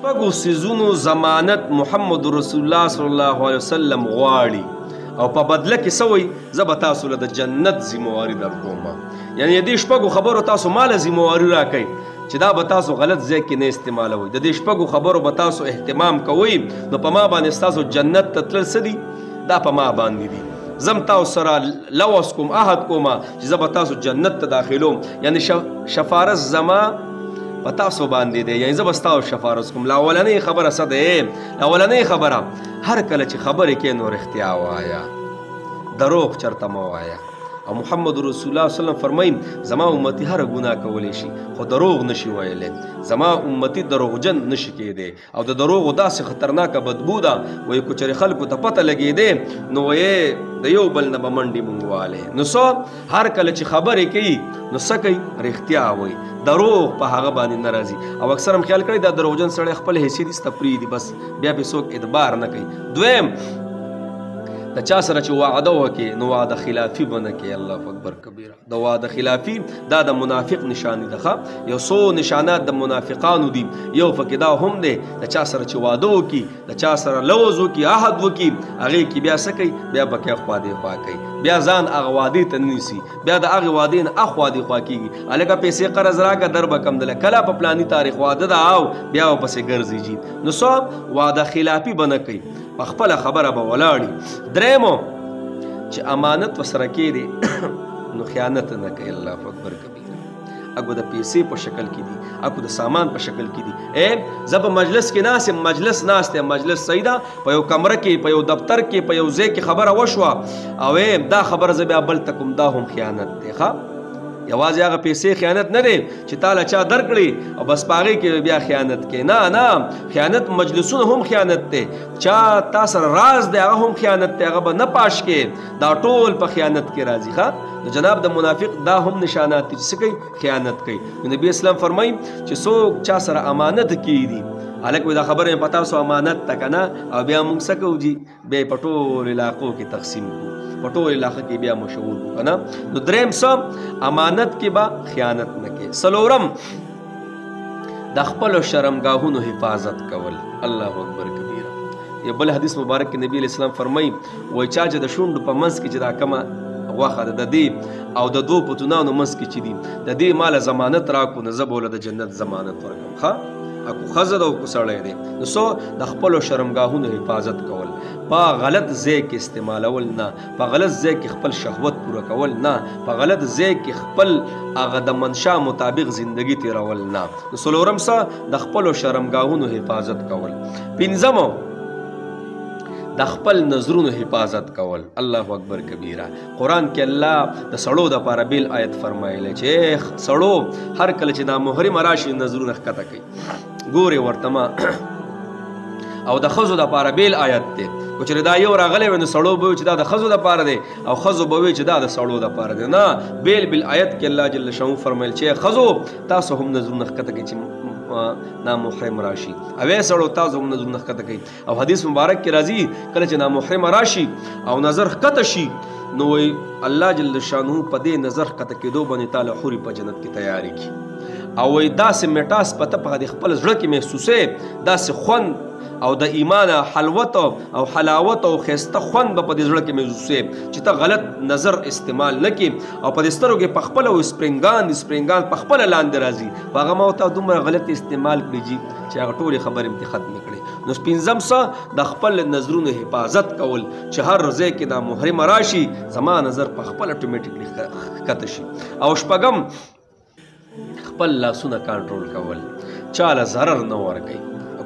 شپږو څیزونو ضمانت محمد رسول الله صلی الله علیه وسلم غواړي او په بدله کې څه وایي زه به تاسو له د جنت ذمواري درکوم. یعنې دې شپږو خبرو تاسو ما له ذمواري راکئ چې دا به تاسو غلط ځای کې نه استعمالوئ. د دې شپږو خبرو به تاسو اهتمام کوئ نو په ما باندې ستاسو جنت ته تلل څه دي دا په ما باندې دي. زم تاسو سره لوث کوم عهد کوم چې زه به تاسو جنت ته داخلوم. یعنې شفارس زما په تاسو باندې دی، یعنې زه به ستاسو شفارس کوم. اولنۍ خبره څه دی؟ اولنۍ خبره هر کله چې خبرې کوې نو رښتیا وایه، دروغ چرته مه وایه. او محمد رسول الله صلی الله علیه وسلم فرمایي زما امتی هر ګناه کولی شي خو دروغ نشي ویلی. زما امتی دروغجن نشي کېدی او د دروغو داسې خطرناکه بدبو ده وایي که چېرې خلکو ته پته لګېدی نو وایي د یو بل نه به منډې مونږ والې. نو څه هر کله چې خبرې کوي نو څه کوي؟ رښتیا وایي، دروغ په هغه باندې نه راځي. او اکثر هم خیال کړی دا دروغجن سړی خپل حیثیت ایسته پرېږدي بس بیا پې څوک اعتبار نه کوي. دویم د چا سره چې وعده وکړي نو وعده خلافي به نه کوي. الله اکبر کبیره. د وعده خلافي دا د منافق نشانې ده. ښه یو څو نشانات د منافقانو دي. یو پکې دا هم دی د چا سره چې واده وکړي، د چا سره لوز وکړي، عهد وکړي، هغې کې بیا څه کوي؟ بیا پکې اخوا دېخوا کوي، بیا ځان هغه وعدې ته نه نیسي، بیا د هغې وعدې نه اخوا دېخوا کېږي. هلکه پیسې قرض راکړه در به کم دله کله په پلاني تاریخ واده ده او بیا ورپسې ګرځېږي. نو څه وعده خلافي به نه کوي، په خپله خبره به ولاړي. درېیمو چې امانت ورسره کېدی نو خیانت نه کوي. الله اکبر کبیره. اګو د پیسې په شکل کې دي، اګو د سامان په شکل کې دي. زه په مجلس کې ناست یم، مجلس ناست یم، مجلس صحیح ده، په یو کمره کې، په یو دفتر کې، په یو ځای کې خبره وشوه او دا خبره زه بیا بل ته کوم، دا هم خیانت دی. ښه یوازې هغه پیسې خیانت نه دی چې تا له چا درکړي او بس په هغې کې بیا خیانت کوي. نه، خیانت مجلسونه هم خیانت دی. چا تا سره راز دی هغه هم خیانت دی، هغه به نه پاش کې، دا ټول په خیانت کې راځي. ښه نو جناب د منافق دا هم نشانات دي چې څه کوي؟ خیانت کوي. نو نبي اسلام فرمایي چې څوک چا سره امانت کېږدي، هلک وایي دا خبره مې په تاسو امانت ده که نه، او بیا موږ څه کوو جي بیا یې په ټولو علاقو کې تقسیم کړو، په ټول علاقه کې بیا مشهور کړو که نه. نو درېیم څه امانت کې به خیانت نه کوي. څلورم د خپلو شرمګاهونو حفاظت کول. الله اکبر کبیره. یو بل حدیث مبارک کې نبی علیه السلام فرمایي وایي چا چې د شونډو په منځ کې چې دا کمه غوښه ده د دې او د دوو پتونانو منځ کې چې دي د دې ماله ضمانت راکړو نو زه به له د جنت ضمانت ورکړم. ښه اکو ښځه ده او کو سړی دی. نو څو د خپلو شرمګاهونو حفاظت کول، په غلط ځای کې استعمالول نه، په غلط ځای کې خپل شهوت پوره کول نه، په غلط ځای کې خپل هغه د منشا مطابق زندگی تیرول نه. نو څلورم څه د خپلو شرمګاهونو حفاظت کول. پنځمو د خپل نظرونو حفاظت کول. الله اکبر کبیره. قرآن کې الله د سړو دپاره بیل آیت فرمایلی چې سړو هر کله چې نامحرمه راشي نظرونه ښکته کوي، ګورې ورته ما او د ښځو دپاره بیل آیت دی. که چېرې دا یو راغلی وی نو سړو به وي چې دا د ښځو دپاره دی او ښځو به وي چې دا د سړو دپاره دی. نه، بیل آیت کې الله جل شانه فرمیل چې ښځو تاسو هم نظرونه ښکته کوئ چې نامحرم راشي، او سړو تاسو هم نظرونه ښکته کوئ. او حدیث مبارک کې راځي کله چې نامحرم راشي او نظر ښکته شي نو وایي الله جل شانه په دې نظر ښکته کېدو باندې تعالی حورې په جنت کې تیارې کړي. او وایي داسې مټاس پته په خپل زړه کې محسوسې، داسې خوند او د ایمان حلوت او حلاوت او ښایسته خوند به په دې زړه کې محسوسې چې ته غلط نظر استعمال نه کړي. او په دې سترګو کې په خپله سپرنګان په خپله لاندې راځي، په هغه ما ورته دومره غلط استعمال کړي چې هغه ټولې خبرې مې ختمې کړې. نو پنځم څه د خپل نظرونو حفاظت کول چې هر ځای کې دا محرمه راشي زما نظر په خپله اټومیټیکلي ښکته شي. او شپږم خپل لاسونه کنټرول کول، چاله ضرر نه ورکوي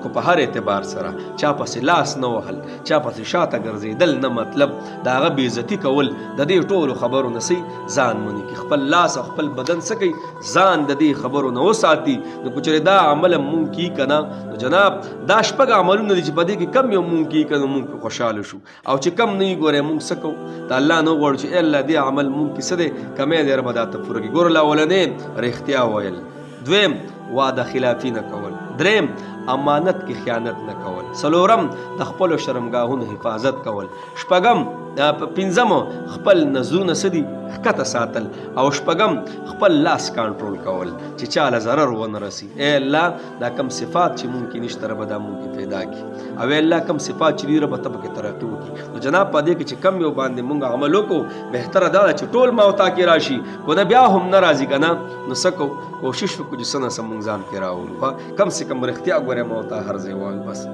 کو په هر اعتبار سره، چا پسې لاس نه وهل، چا پسې شاته ګرځېدل نه، مطلب د هغه بېعزتي کول، د دې ټولو خبرو نه ځان منې کړي. خپل لاس او خپل بدن څه کوي؟ ځان د دې خبرو نه وساتي. نو که چېرې دا عمل مونږ کیي که نه نو جناب دا شپږ عملونه دي چې په دې کې کم یو مونږ کیي که نو مونږ خوشحاله شو، او چې کم نه وي ګورئ مونږ څه کوو؟ د الله نه غواړو چې ای الله دې عمل مونږ کې څه دی کمی دی ربه دا ته پوره کړي. ګوره اولنې رښتیا ویل، دویم وعده خلافي نه کول، دریم امانت کې خیانت نه کول. څلورم د خپلو شرمګاهونو حفاظت کول. شپږم پنځم خپل نظرونه څه دي ښکته ساتل. او شپږم خپل لاس کنټرول کول چې چاله ضرر ونه رسي. ای الله دا کم صفات چې مونږ کې نشته ربه دا مونږ کې پیدا کړي. او ای الله کم صفات چې دي ربه ته پکې ترقي وکړي. نو جناب په دې کې چې کم یو باندې مونږ عمل وکړو بهتره دا ده چې ټول موتا کې راشي کو نه بیا هم نه راځي که نه نو څه کوو کوشش وکړو چې څه نه څه مونږ ځان کې راولو. کم سے کم رښتیا ګورې موتا هر ځای وایو بس.